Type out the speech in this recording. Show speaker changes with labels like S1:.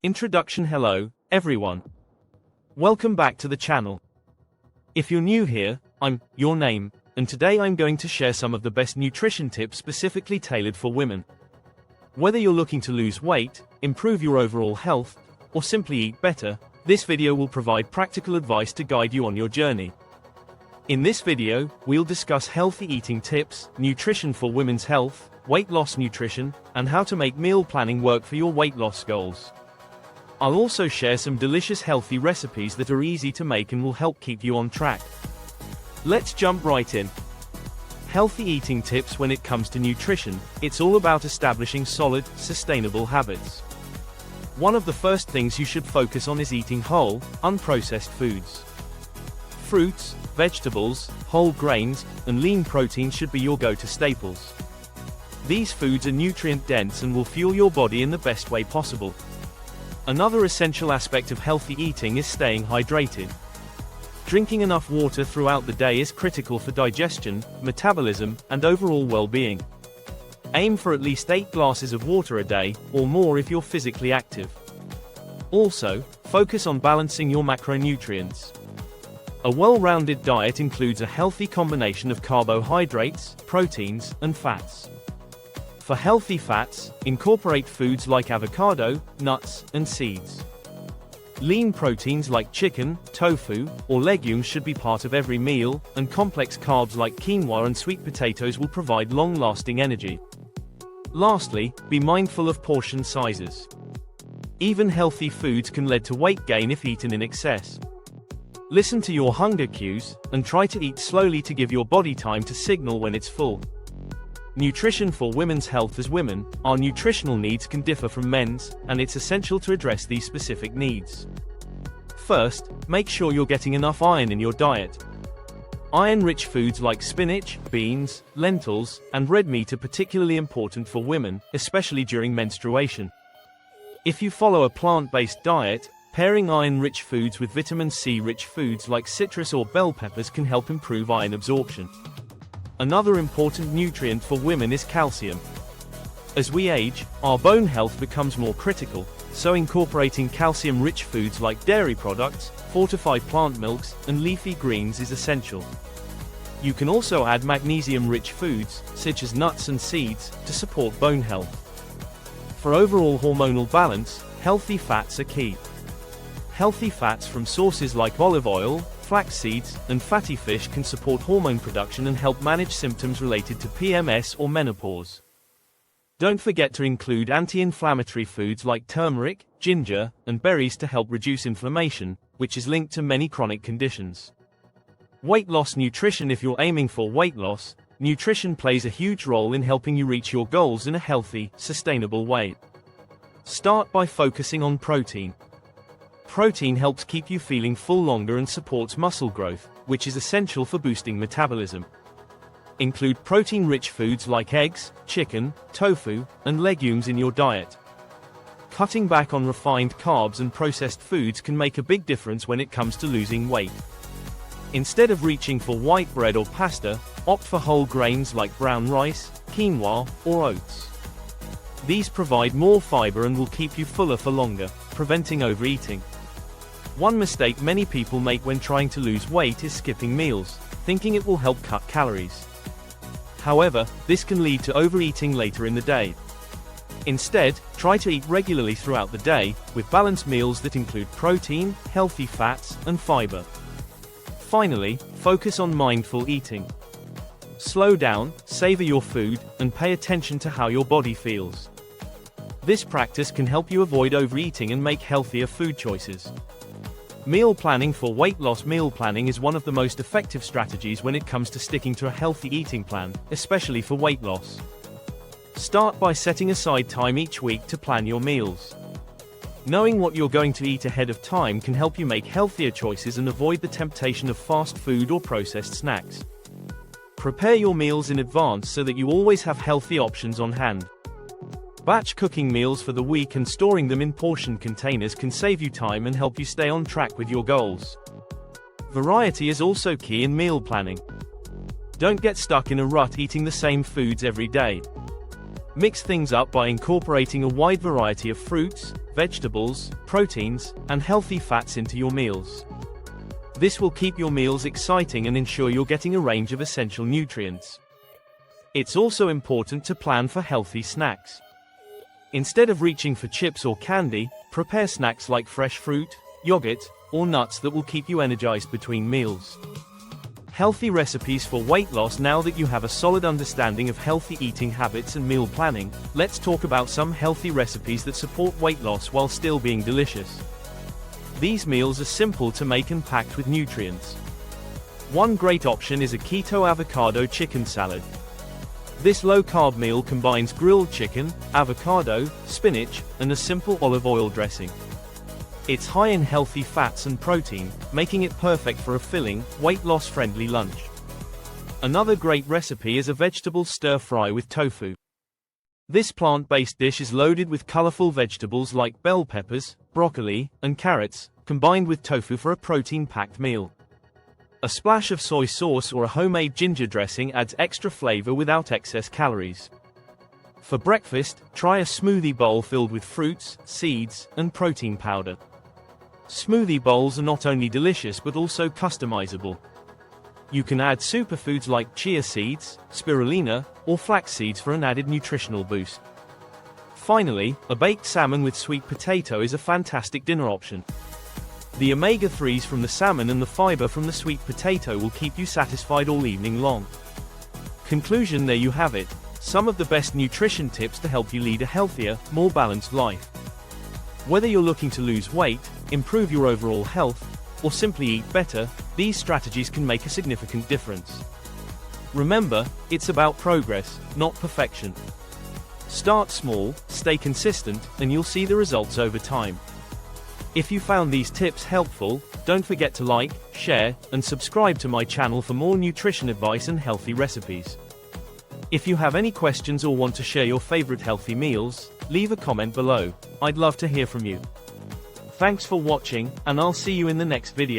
S1: Introduction. Hello, everyone. Welcome back to the channel. If you're new here, I'm your name, and today I'm going to share some of the best nutrition tips specifically tailored for women. Whether you're looking to lose weight, improve your overall health, or simply eat better, this video will provide practical advice to guide you on your journey. In this video, we'll discuss healthy eating tips, nutrition for women's health, weight loss nutrition, and how to make meal planning work for your weight loss goals. I'll also share some delicious healthy recipes that are easy to make and will help keep you on track. Let's jump right in. Healthy eating tips. When it comes to nutrition, it's all about establishing solid, sustainable habits. One of the first things you should focus on is eating whole, unprocessed foods. Fruits, vegetables, whole grains, and lean protein should be your go-to staples. These foods are nutrient-dense and will fuel your body in the best way possible. Another essential aspect of healthy eating is staying hydrated. Drinking enough water throughout the day is critical for digestion, metabolism, and overall well-being. Aim for at least 8 glasses of water a day, or more if you're physically active. Also, focus on balancing your macronutrients. A well-rounded diet includes a healthy combination of carbohydrates, proteins, and fats. For healthy fats, incorporate foods like avocado, nuts, and seeds. Lean proteins like chicken, tofu, or legumes should be part of every meal, and complex carbs like quinoa and sweet potatoes will provide long-lasting energy. Lastly, be mindful of portion sizes. Even healthy foods can lead to weight gain if eaten in excess. Listen to your hunger cues, and try to eat slowly to give your body time to signal when it's full. Nutrition for women's health. As women, our nutritional needs can differ from men's, and it's essential to address these specific needs. First, make sure you're getting enough iron in your diet. Iron-rich foods like spinach, beans, lentils, and red meat are particularly important for women, especially during menstruation. If you follow a plant-based diet, pairing iron-rich foods with vitamin C-rich foods like citrus or bell peppers can help improve iron absorption. Another important nutrient for women is calcium. As we age, our bone health becomes more critical, so incorporating calcium-rich foods like dairy products, fortified plant milks, and leafy greens is essential. You can also add magnesium-rich foods, such as nuts and seeds, to support bone health. For overall hormonal balance, healthy fats are key. Healthy fats from sources like olive oil, flax seeds, and fatty fish can support hormone production and help manage symptoms related to PMS or menopause. Don't forget to include anti-inflammatory foods like turmeric, ginger, and berries to help reduce inflammation, which is linked to many chronic conditions. Weight loss nutrition. If you're aiming for weight loss, nutrition plays a huge role in helping you reach your goals in a healthy, sustainable way. Start by focusing on protein. Protein helps keep you feeling full longer and supports muscle growth, which is essential for boosting metabolism. Include protein-rich foods like eggs, chicken, tofu, and legumes in your diet. Cutting back on refined carbs and processed foods can make a big difference when it comes to losing weight. Instead of reaching for white bread or pasta, opt for whole grains like brown rice, quinoa, or oats. These provide more fiber and will keep you fuller for longer, preventing overeating. One mistake many people make when trying to lose weight is skipping meals, thinking it will help cut calories. However, this can lead to overeating later in the day. Instead, try to eat regularly throughout the day, with balanced meals that include protein, healthy fats, and fiber. Finally, focus on mindful eating. Slow down, savor your food, and pay attention to how your body feels. This practice can help you avoid overeating and make healthier food choices. Meal planning for weight loss. Meal planning is one of the most effective strategies when it comes to sticking to a healthy eating plan, especially for weight loss. Start by setting aside time each week to plan your meals. Knowing what you're going to eat ahead of time can help you make healthier choices and avoid the temptation of fast food or processed snacks. Prepare your meals in advance so that you always have healthy options on hand. Batch cooking meals for the week and storing them in portion containers can save you time and help you stay on track with your goals. Variety is also key in meal planning. Don't get stuck in a rut eating the same foods every day. Mix things up by incorporating a wide variety of fruits, vegetables, proteins, and healthy fats into your meals. This will keep your meals exciting and ensure you're getting a range of essential nutrients. It's also important to plan for healthy snacks. Instead of reaching for chips or candy, prepare snacks like fresh fruit, yogurt, or nuts that will keep you energized between meals. Healthy recipes for weight loss. Now that you have a solid understanding of healthy eating habits and meal planning, let's talk about some healthy recipes that support weight loss while still being delicious. These meals are simple to make and packed with nutrients. One great option is a keto avocado chicken salad. This low-carb meal combines grilled chicken, avocado, spinach, and a simple olive oil dressing. It's high in healthy fats and protein, making it perfect for a filling, weight loss-friendly lunch. Another great recipe is a vegetable stir-fry with tofu. This plant-based dish is loaded with colorful vegetables like bell peppers, broccoli, and carrots, combined with tofu for a protein-packed meal. A splash of soy sauce or a homemade ginger dressing adds extra flavor without excess calories. For breakfast, try a smoothie bowl filled with fruits, seeds, and protein powder. Smoothie bowls are not only delicious but also customizable. You can add superfoods like chia seeds, spirulina, or flax seeds for an added nutritional boost. Finally, a baked salmon with sweet potato is a fantastic dinner option. The omega-3s from the salmon and the fiber from the sweet potato will keep you satisfied all evening long. Conclusion: there you have it, some of the best nutrition tips to help you lead a healthier, more balanced life. Whether you're looking to lose weight, improve your overall health, or simply eat better, these strategies can make a significant difference. Remember, it's about progress, not perfection. Start small, stay consistent, and you'll see the results over time. If you found these tips helpful, don't forget to like, share, and subscribe to my channel for more nutrition advice and healthy recipes. If you have any questions or want to share your favorite healthy meals, leave a comment below. I'd love to hear from you. Thanks for watching, and I'll see you in the next video.